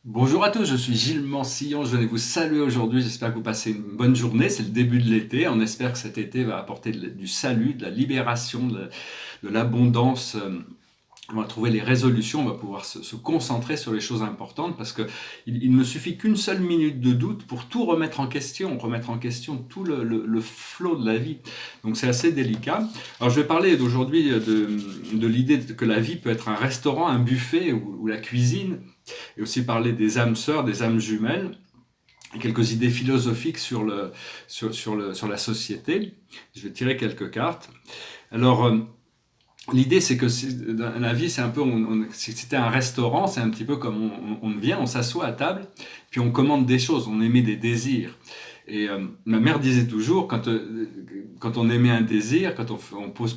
Bonjour à tous, je suis Gilles Mansillon, je venais vous saluer aujourd'hui, j'espère que vous passez une bonne journée, c'est le début de l'été, on espère que cet été va apporter du salut, de la libération, de l'abondance, on va trouver les résolutions, on va pouvoir se concentrer sur les choses importantes parce que il ne suffit qu'une seule minute de doute pour tout remettre en question tout le flot de la vie. Donc c'est assez délicat. Alors je vais parler aujourd'hui de l'idée que la vie peut être un restaurant, un buffet ou la cuisine, et aussi parler des âmes sœurs, des âmes jumelles, et quelques idées philosophiques sur la société. Je vais tirer quelques cartes. Alors, l'idée, c'est que la vie, c'est un peu, si c'était un restaurant, c'est un petit peu comme on vient, on s'assoit à table, puis on commande des choses, on émet des désirs. Et ma mère disait toujours, quand on émet un désir, quand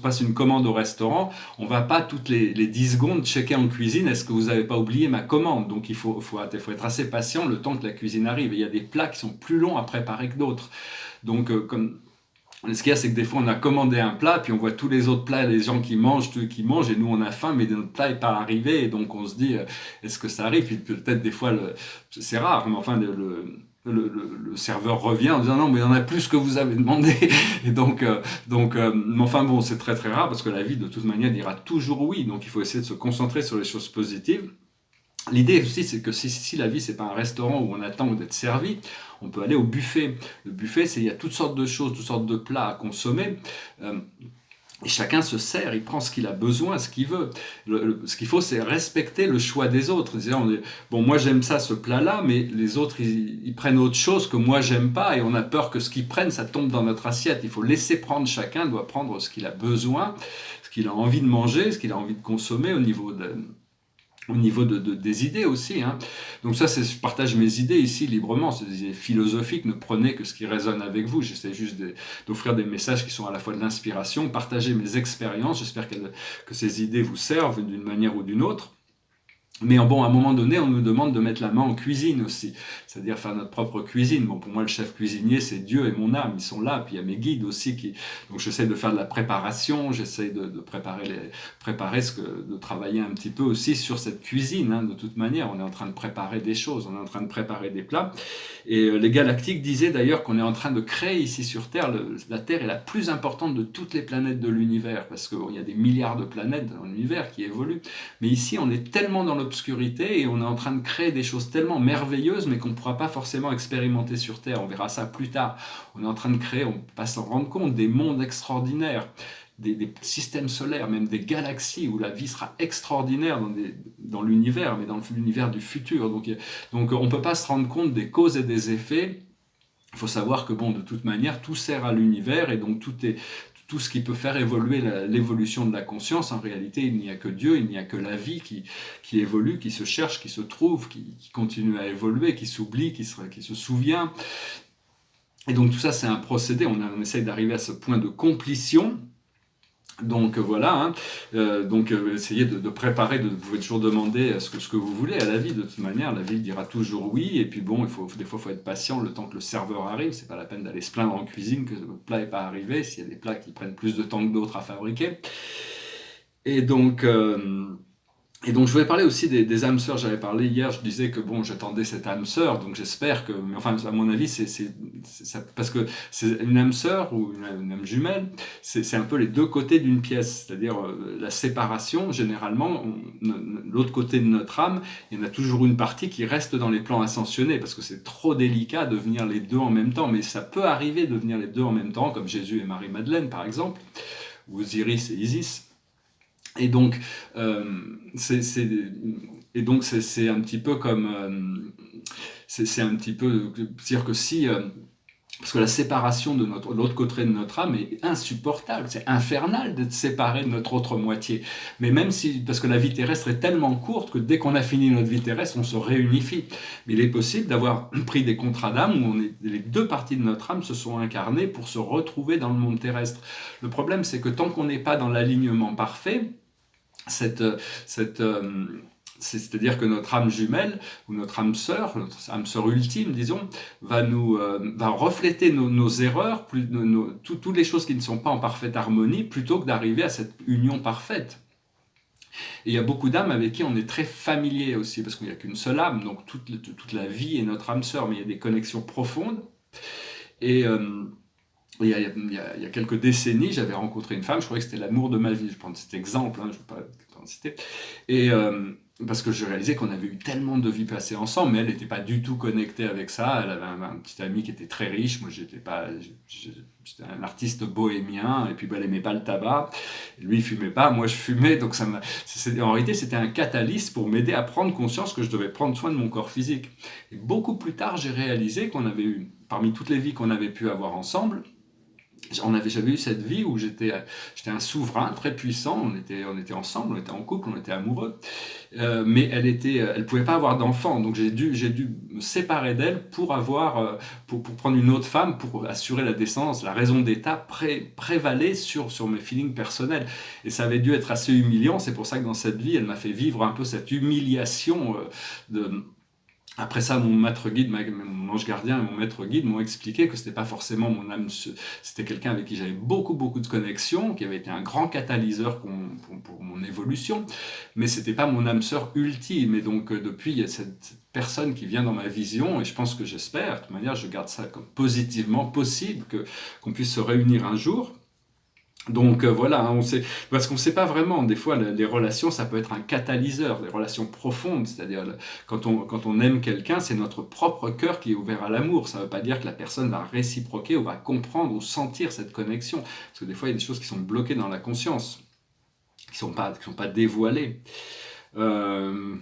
passe une commande au restaurant, on va pas toutes les 10 secondes checker en cuisine, est-ce que vous n'avez pas oublié ma commande? Donc il faut être assez patient le temps que la cuisine arrive. Et il y a des plats qui sont plus longs à préparer que d'autres. Donc, ce qu'il y a, c'est que des fois, on a commandé un plat, puis on voit tous les autres plats, les gens qui mangent, et nous, on a faim, mais notre plat n'est pas arrivé, et donc on se dit, est-ce que ça arrive? Puis peut-être des fois, c'est rare, mais enfin, le serveur revient en disant non, mais il y en a plus que vous avez demandé. Et mais enfin bon, c'est très très rare, parce que la vie, de toute manière, dira toujours oui, donc il faut essayer de se concentrer sur les choses positives. L'idée aussi, c'est que si la vie, c'est pas un restaurant où on attend d'être servi, on peut aller au buffet. Le buffet, il y a toutes sortes de choses, toutes sortes de plats à consommer. Euh, et chacun se sert, il prend ce qu'il a besoin, ce qu'il veut. Ce qu'il faut, c'est respecter le choix des autres. Bon, moi j'aime ça, ce plat-là, mais les autres, ils prennent autre chose que moi j'aime pas, et on a peur que ce qu'ils prennent, ça tombe dans notre assiette. Il faut laisser prendre, chacun doit prendre ce qu'il a besoin, ce qu'il a envie de manger, ce qu'il a envie de consommer au niveau des idées aussi. Hein. Donc ça, je partage mes idées ici librement, c'est des idées philosophiques, ne prenez que ce qui résonne avec vous, j'essaie juste d'offrir des messages qui sont à la fois de l'inspiration, partager mes expériences, j'espère que ces idées vous servent d'une manière ou d'une autre. Mais bon, à un moment donné, on nous demande de mettre la main en cuisine aussi, c'est-à-dire faire notre propre cuisine. Bon, pour moi, le chef cuisinier, c'est Dieu et mon âme, ils sont là. Puis il y a mes guides aussi donc j'essaie de faire de la préparation, j'essaie de de travailler un petit peu aussi sur cette cuisine. Hein. De toute manière, on est en train de préparer des choses, on est en train de préparer des plats. Et les Galactiques disaient d'ailleurs qu'on est en train de créer ici sur Terre, la Terre est la plus importante de toutes les planètes de l'univers, parce qu'il y a des milliards de planètes dans l'univers qui évoluent. Mais ici, on est tellement dans l'obscurité et on est en train de créer des choses tellement merveilleuses, mais qu'on ne pourra pas forcément expérimenter sur Terre. On verra ça plus tard. On est en train de créer, on ne peut pas s'en rendre compte, des mondes extraordinaires. Des systèmes solaires, même des galaxies où la vie sera extraordinaire dans l'univers, mais dans l'univers du futur. Donc on ne peut pas se rendre compte des causes et des effets. Il faut savoir que bon, de toute manière, tout sert à l'univers et donc tout ce qui peut faire évoluer l'évolution de la conscience. En réalité, il n'y a que Dieu, il n'y a que la vie qui évolue, qui se cherche, qui se trouve, qui continue à évoluer, qui s'oublie, qui se souvient. Et donc tout ça, c'est un procédé. On essaye d'arriver à ce point de completion. Donc voilà, hein. Essayez de préparer, vous pouvez toujours demander ce que vous voulez à la vie, de toute manière, la vie dira toujours oui, et puis bon, des fois il faut être patient le temps que le serveur arrive, c'est pas la peine d'aller se plaindre en cuisine que le plat n'est pas arrivé, s'il y a des plats qui prennent plus de temps que d'autres à fabriquer. Et donc, euh, et donc je voulais parler aussi des âmes sœurs. J'avais parlé hier, je disais que bon, j'attendais cette âme sœur, donc j'espère que, mais enfin à mon avis, parce que c'est une âme sœur ou une âme jumelle, c'est un peu les deux côtés d'une pièce, c'est-à-dire la séparation. Généralement, l'autre côté de notre âme, il y en a toujours une partie qui reste dans les plans ascensionnés, parce que c'est trop délicat de venir les deux en même temps, mais ça peut arriver de venir les deux en même temps, comme Jésus et Marie-Madeleine par exemple, ou Osiris et Isis. Et donc, euh, c'est un petit peu comme, c'est un petit peu, c'est-à-dire que si, parce que la séparation de l'autre côté de notre âme est insupportable, c'est infernal d'être séparé de notre autre moitié. Mais même si, parce que la vie terrestre est tellement courte que dès qu'on a fini notre vie terrestre, on se réunifie. Mais il est possible d'avoir pris des contrats d'âme où les deux parties de notre âme se sont incarnées pour se retrouver dans le monde terrestre. Le problème, c'est que tant qu'on n'est pas dans l'alignement parfait, cette, cette, c'est-à-dire que notre âme jumelle ou notre âme sœur ultime, disons, va refléter nos erreurs, toutes les choses qui ne sont pas en parfaite harmonie, plutôt que d'arriver à cette union parfaite. Et il y a beaucoup d'âmes avec qui on est très familier aussi, parce qu'il n'y a qu'une seule âme, donc toute la vie est notre âme sœur, mais il y a des connexions profondes. Et il y a quelques décennies, j'avais rencontré une femme, je croyais que c'était l'amour de ma vie, je prends cet exemple, hein, je ne vais pas en citer, et parce que je réalisais qu'on avait eu tellement de vies passées ensemble, mais elle n'était pas du tout connectée avec ça, elle avait un petit ami qui était très riche, moi j'étais pas, j'étais un artiste bohémien, et puis elle aimait pas le tabac, lui il fumait pas, moi je fumais, donc en réalité c'était un catalyse pour m'aider à prendre conscience que je devais prendre soin de mon corps physique. Et beaucoup plus tard, j'ai réalisé qu'on avait eu, parmi toutes les vies qu'on avait pu avoir ensemble, j'avais eu cette vie où j'étais un souverain très puissant, on était ensemble, on était en couple, on était amoureux, mais elle pouvait pas avoir d'enfant, donc j'ai dû me séparer d'elle pour prendre une autre femme, pour assurer la descendance. La raison d'état prévalait sur mes feelings personnels, et ça avait dû être assez humiliant. C'est pour ça que dans cette vie, elle m'a fait vivre un peu cette humiliation de après ça, mon maître guide, mon ange gardien et mon maître guide m'ont expliqué que c'était pas forcément mon âme, c'était quelqu'un avec qui j'avais beaucoup de connexions, qui avait été un grand catalyseur pour mon évolution, mais c'était pas mon âme sœur ultime. Et donc depuis, il y a cette personne qui vient dans ma vision, et je pense que j'espère, de toute manière, je garde ça comme positivement possible, qu'on puisse se réunir un jour. Donc voilà, hein, parce qu'on ne sait pas vraiment, des fois les relations ça peut être un catalyseur, des relations profondes, c'est-à-dire quand on aime quelqu'un, c'est notre propre cœur qui est ouvert à l'amour, ça ne veut pas dire que la personne va réciproquer ou va comprendre ou sentir cette connexion, parce que des fois il y a des choses qui sont bloquées dans la conscience, qui sont pas dévoilées. Euh,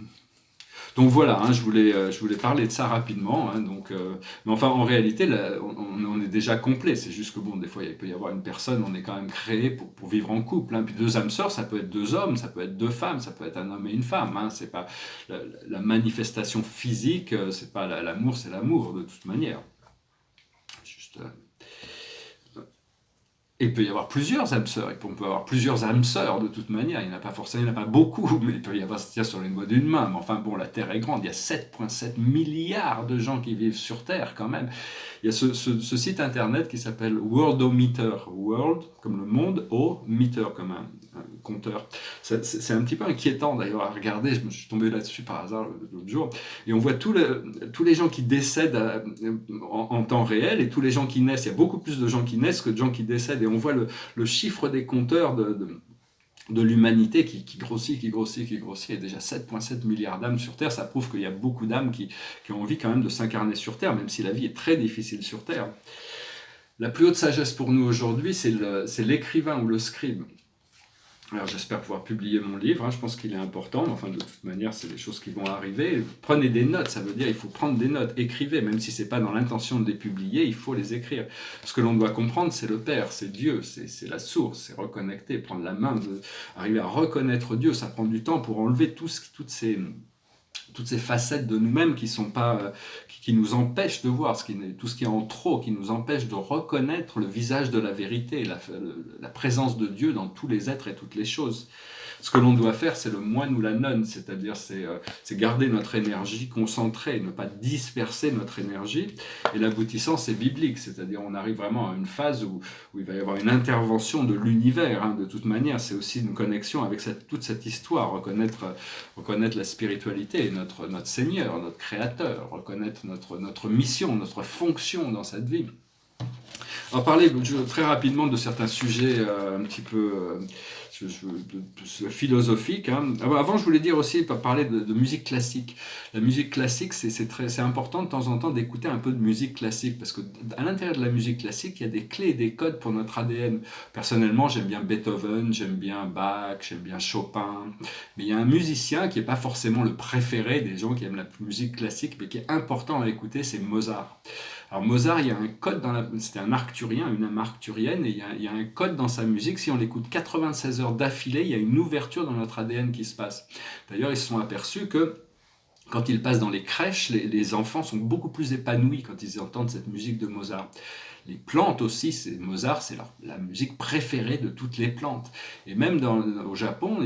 donc voilà, hein, je voulais parler de ça rapidement. Hein, mais enfin, en réalité, là, on est déjà complet. C'est juste que bon, des fois, il peut y avoir une personne, on est quand même créé pour vivre en couple. Hein. Puis deux âmes sœurs, ça peut être deux hommes, ça peut être deux femmes, ça peut être un homme et une femme. Hein. C'est pas la manifestation physique, c'est pas l'amour, c'est l'amour de toute manière. Juste. Et il peut y avoir plusieurs âmes sœurs, et on peut avoir plusieurs âmes sœurs de toute manière, il n'y en a pas forcément, il n'y en a pas beaucoup, mais il peut y avoir, se tient sur les doigts d'une main, mais enfin bon, la Terre est grande, il y a 7,7 milliards de gens qui vivent sur Terre quand même. Il y a ce site internet qui s'appelle Worldometer, World comme le monde, O-meter comme un compteur. C'est un petit peu inquiétant d'ailleurs à regarder, je me suis tombé là-dessus par hasard l'autre jour, et on voit tous les gens qui décèdent en temps réel, et tous les gens qui naissent, il y a beaucoup plus de gens qui naissent que de gens qui décèdent, et on voit le chiffre des compteurs de l'humanité qui grossit, et déjà 7,7 milliards d'âmes sur Terre, ça prouve qu'il y a beaucoup d'âmes qui ont envie quand même de s'incarner sur Terre, même si la vie est très difficile sur Terre. La plus haute sagesse pour nous aujourd'hui, c'est l'écrivain ou le scribe. Alors j'espère pouvoir publier mon livre, hein, je pense qu'il est important, enfin de toute manière c'est des choses qui vont arriver. Prenez des notes, ça veut dire il faut prendre des notes, écrivez, même si ce n'est pas dans l'intention de les publier, il faut les écrire. Ce que l'on doit comprendre, c'est le Père, c'est Dieu, c'est la source, c'est reconnecter, prendre la main, arriver à reconnaître Dieu, ça prend du temps pour enlever toutes ces facettes de nous-mêmes qui nous empêchent de voir, tout ce qui est en trop, qui nous empêche de reconnaître le visage de la vérité, la présence de Dieu dans tous les êtres et toutes les choses. Ce que l'on doit faire, c'est le moine ou la nonne, c'est-à-dire c'est garder notre énergie concentrée, ne pas disperser notre énergie. Et l'aboutissant, c'est biblique, c'est-à-dire on arrive vraiment à une phase où il va y avoir une intervention de l'univers. Hein, de toute manière, c'est aussi une connexion avec toute cette histoire, reconnaître la spiritualité, notre Seigneur, notre Créateur, reconnaître notre mission, notre fonction dans cette vie. On va parler très rapidement de certains sujets un petit peu philosophiques. Hein. Avant, je voulais dire aussi, parler de musique classique. La musique classique, c'est important de temps en temps d'écouter un peu de musique classique, parce qu'à l'intérieur de la musique classique, il y a des clés et des codes pour notre ADN. Personnellement, j'aime bien Beethoven, j'aime bien Bach, j'aime bien Chopin, mais il y a un musicien qui n'est pas forcément le préféré des gens qui aiment la musique classique, mais qui est important à écouter, c'est Mozart. Alors Mozart, il y a un code c'était un arcturien, une âme arcturienne, et il y a un code dans sa musique. Si on l'écoute 96 heures d'affilée, il y a une ouverture dans notre ADN qui se passe. D'ailleurs, ils se sont aperçus que quand ils passent dans les crèches, les enfants sont beaucoup plus épanouis quand ils entendent cette musique de Mozart. Les plantes aussi, Mozart, c'est la musique préférée de toutes les plantes. Et même au Japon,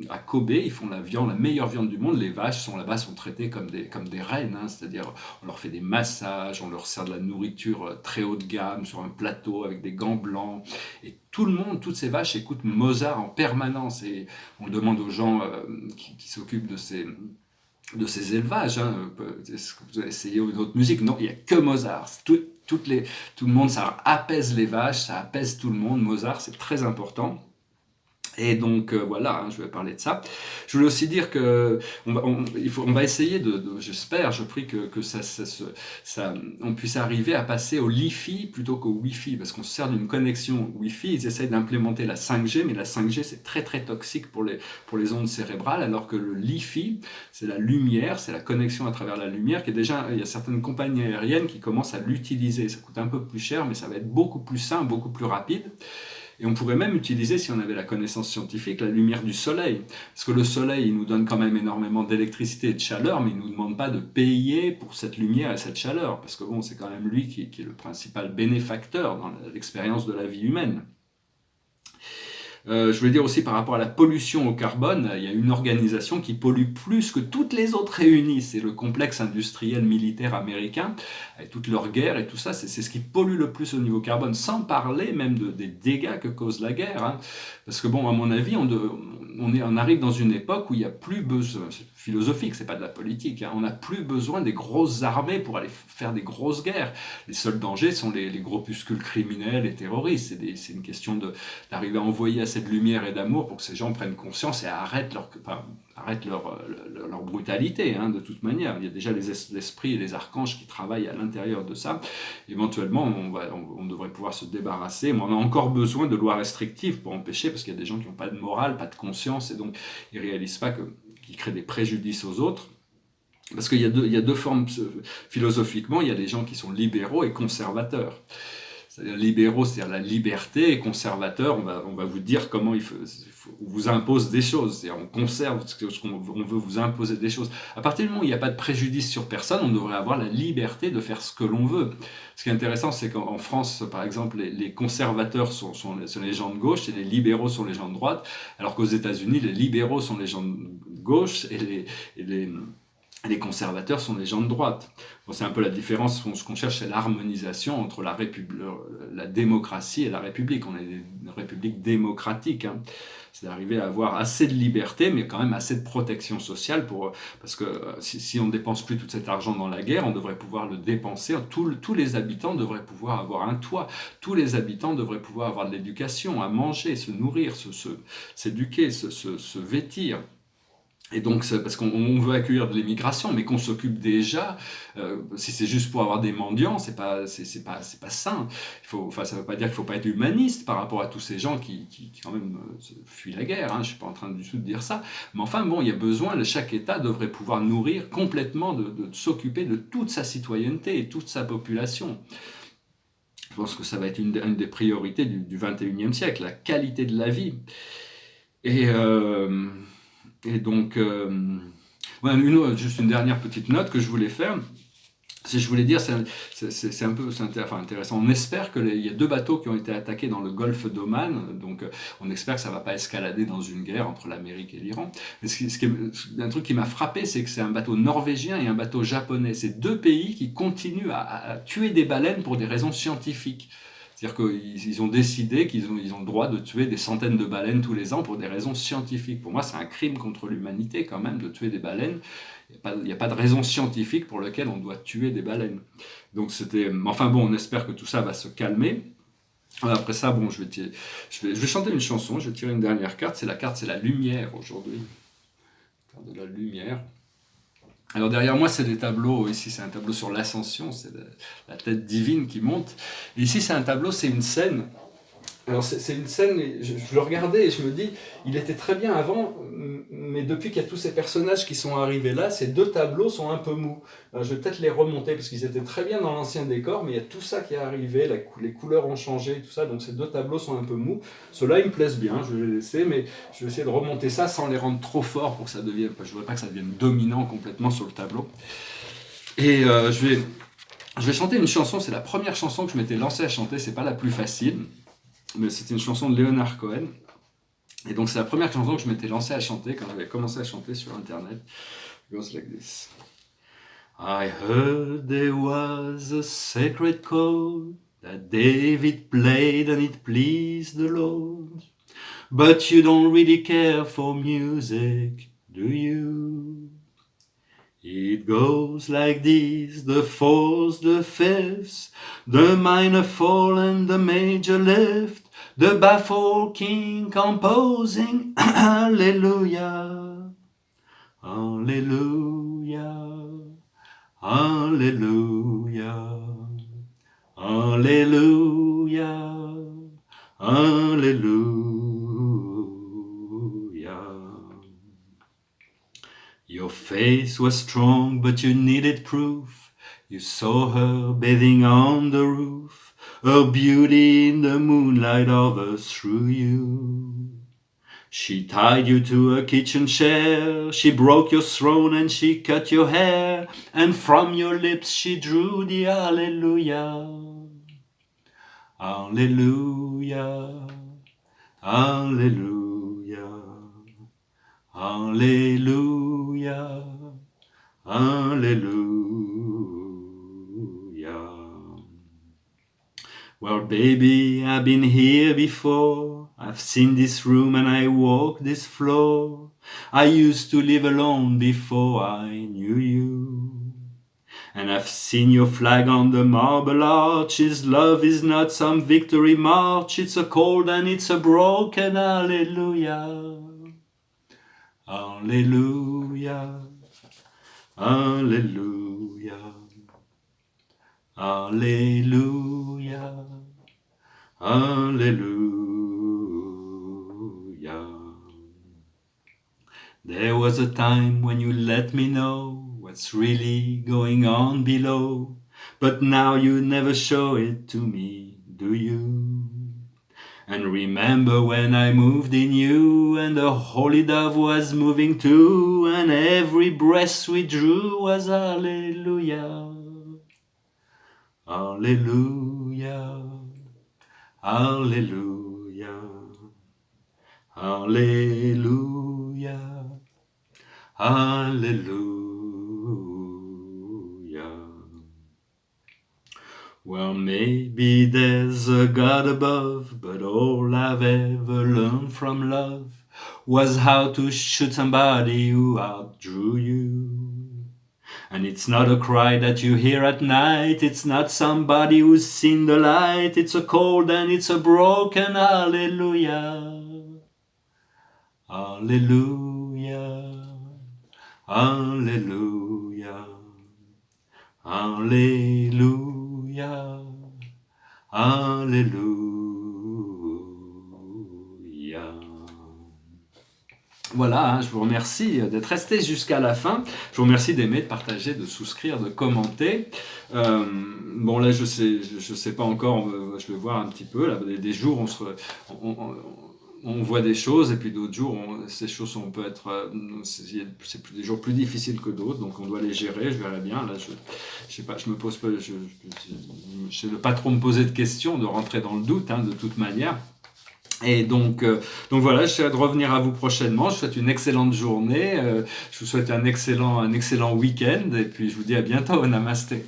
à Kobe, ils font la meilleure viande du monde. Les vaches sont là-bas, sont traitées comme des reines, hein. C'est-à-dire, on leur fait des massages, on leur sert de la nourriture très haut de gamme sur un plateau avec des gants blancs. Et tout le monde, toutes ces vaches écoutent Mozart en permanence. Et on demande aux gens qui s'occupent de ces élevages, hein. Est-ce que vous avez essayé d'autres musiques? Non, il n'y a que Mozart. Tout le monde, ça apaise les vaches, ça apaise tout le monde. Mozart, c'est très important. Et donc voilà, hein, je vais parler de ça. Je voulais aussi dire que on va essayer j'espère, je prie que on puisse arriver à passer au Li-Fi plutôt qu'au Wi-Fi, parce qu'on se sert d'une connexion Wi-Fi. Ils essayent d'implémenter la 5G, mais la 5G c'est très très toxique pour les ondes cérébrales, alors que le Li-Fi, c'est la lumière, c'est la connexion à travers la lumière, qui est déjà, il y a certaines compagnies aériennes qui commencent à l'utiliser. Ça coûte un peu plus cher, mais ça va être beaucoup plus simple, beaucoup plus rapide. Et on pourrait même utiliser, si on avait la connaissance scientifique, la lumière du soleil. Parce que le soleil, il nous donne quand même énormément d'électricité et de chaleur, mais il ne nous demande pas de payer pour cette lumière et cette chaleur. Parce que bon, c'est quand même lui qui est le principal bénéfacteur dans l'expérience de la vie humaine. Je voulais dire aussi par rapport à la pollution au carbone, il y a une organisation qui pollue plus que toutes les autres réunies, c'est le complexe industriel militaire américain, avec toutes leurs guerres et tout ça, c'est ce qui pollue le plus au niveau carbone, sans parler même des dégâts que cause la guerre, hein. Parce que bon, à mon avis, on arrive dans une époque où il n'y a plus besoin, c'est philosophique, c'est pas de la politique, hein, on n'a plus besoin des grosses armées pour aller faire des grosses guerres. Les seuls dangers sont les groupuscules criminels et terroristes, c'est une question d'arriver à envoyer assez de lumière et d'amour pour que ces gens prennent conscience et arrêtent leur brutalité, hein, de toute manière. Il y a déjà les esprits et les archanges qui travaillent à l'intérieur de ça. Éventuellement, on devrait pouvoir se débarrasser, mais on a encore besoin de lois restrictives pour empêcher, parce qu'il y a des gens qui n'ont pas de morale, pas de conscience, et donc ils ne réalisent pas qu'ils créent des préjudices aux autres. Parce qu'il y a deux formes, philosophiquement, il y a des gens qui sont libéraux et conservateurs. C'est-à-dire libéraux, c'est-à-dire la liberté, et conservateurs, on va vous dire comment on vous impose des choses. C'est-à-dire on conserve on veut vous imposer des choses. À partir du moment où il n'y a pas de préjudice sur personne, on devrait avoir la liberté de faire ce que l'on veut. Ce qui est intéressant, c'est qu'en France, par exemple, les conservateurs sont les gens de gauche et les libéraux sont les gens de droite, alors qu'aux États-Unis, les libéraux sont les gens de gauche et les conservateurs sont les gens de droite. Bon, c'est un peu la différence. Ce qu'on cherche, c'est l'harmonisation entre la démocratie et la République. On est une République démocratique, hein. C'est d'arriver à avoir assez de liberté, mais quand même assez de protection sociale parce que si on ne dépense plus tout cet argent dans la guerre, on devrait pouvoir le dépenser. Tous les habitants devraient pouvoir avoir un toit. Tous les habitants devraient pouvoir avoir de l'éducation, à manger, se nourrir, s'éduquer, se vêtir. Et donc, parce qu'on veut accueillir de l'immigration, mais qu'on s'occupe déjà, si c'est juste pour avoir des mendiants, c'est pas sain. Ça veut pas dire qu'il faut pas être humaniste par rapport à tous ces gens qui quand même fuient la guerre, hein. Je suis pas en train du tout de dire ça. Mais enfin, bon, il y a besoin, chaque État devrait pouvoir nourrir complètement, de s'occuper de toute sa citoyenneté et toute sa population. Je pense que ça va être une des priorités du 21e siècle, la qualité de la vie. Et donc, juste une dernière petite note que je voulais faire, je voulais dire, c'est un peu intéressant. On espère qu'il y a 2 bateaux qui ont été attaqués dans le golfe d'Oman, donc on espère que ça ne va pas escalader dans une guerre entre l'Amérique et l'Iran. Mais un truc qui m'a frappé, c'est que c'est un bateau norvégien et un bateau japonais. C'est 2 pays qui continuent à tuer des baleines pour des raisons scientifiques. C'est-à-dire qu'ils ont décidé qu'ils ont le droit de tuer des centaines de baleines tous les ans pour des raisons scientifiques. Pour moi, c'est un crime contre l'humanité quand même de tuer des baleines. Il n'y a pas de raison scientifique pour laquelle on doit tuer des baleines. Donc enfin bon, on espère que tout ça va se calmer. Après ça, bon, je vais chanter une chanson, je vais tirer une dernière carte. C'est la lumière aujourd'hui. La carte de la lumière. Alors derrière moi, c'est des tableaux. Ici, c'est un tableau sur l'ascension, c'est la tête divine qui monte. Et ici, c'est un tableau, c'est une scène Alors c'est une scène, je le regardais et je me dis, il était très bien avant, mais depuis qu'il y a tous ces personnages qui sont arrivés là, ces deux tableaux sont un peu mous. Alors, je vais peut-être les remonter parce qu'ils étaient très bien dans l'ancien décor, mais il y a tout ça qui est arrivé, les couleurs ont changé, tout ça, donc ces deux tableaux sont un peu mous. Ceux-là, ils me plaisent bien, je vais les laisser, mais je vais essayer de remonter ça sans les rendre trop forts pour que ça devienne, je ne voudrais pas que ça devienne dominant complètement sur le tableau. Et je vais chanter une chanson, c'est la première chanson que je m'étais lancé à chanter, c'est pas la plus facile, mais c'était une chanson de Leonard Cohen. Et donc c'est la première chanson que je m'étais lancé à chanter quand j'avais commencé à chanter sur internet. It goes like this. I heard there was a sacred chord that David played and it pleased the Lord. But you don't really care for music, do you? It goes like this, the fourths, the fifths, the minor fall and the major lift, the baffled king composing, Hallelujah, Hallelujah, Hallelujah, Hallelujah, Hallelujah. Your face was strong, but you needed proof. You saw her bathing on the roof. Her beauty in the moonlight hovers through you. She tied you to a kitchen chair. She broke your throne and she cut your hair. And from your lips she drew the Hallelujah. Hallelujah. Hallelujah. Hallelujah, Hallelujah. Well, baby, I've been here before. I've seen this room and I walked this floor. I used to live alone before I knew you. And I've seen your flag on the marble arches. Love is not some victory march. It's a cold and it's a broken hallelujah. Hallelujah, Hallelujah, Hallelujah, Hallelujah. There was a time when you let me know what's really going on below, but now you never show it to me, do you? And remember when I moved in you, and the holy dove was moving too, and every breath we drew was hallelujah, hallelujah, hallelujah, hallelujah, hallelujah. Well, maybe there's a God above, but all I've ever learned from love was how to shoot somebody who outdrew you. And it's not a cry that you hear at night, it's not somebody who's seen the light, it's a cold and it's a broken hallelujah. Hallelujah, hallelujah, hallelujah, hallelujah. Voilà, je vous remercie d'être resté jusqu'à la fin. Je vous remercie d'aimer, de partager, de souscrire, de commenter. Bon là, je sais pas encore. Je vais voir un petit peu. Là, des jours, on voit des choses et puis d'autres jours, ces choses peut être, c'est des jours plus difficiles que d'autres, donc on doit les gérer. Je verrai bien. Là, je sais pas, je me pose pas, je ne pas trop me poser de questions, de rentrer dans le doute, de toute manière. Et donc voilà, j'essaie de revenir à vous prochainement. Je vous souhaite une excellente journée. Je vous souhaite un excellent week-end. Et puis je vous dis à bientôt. Namasté.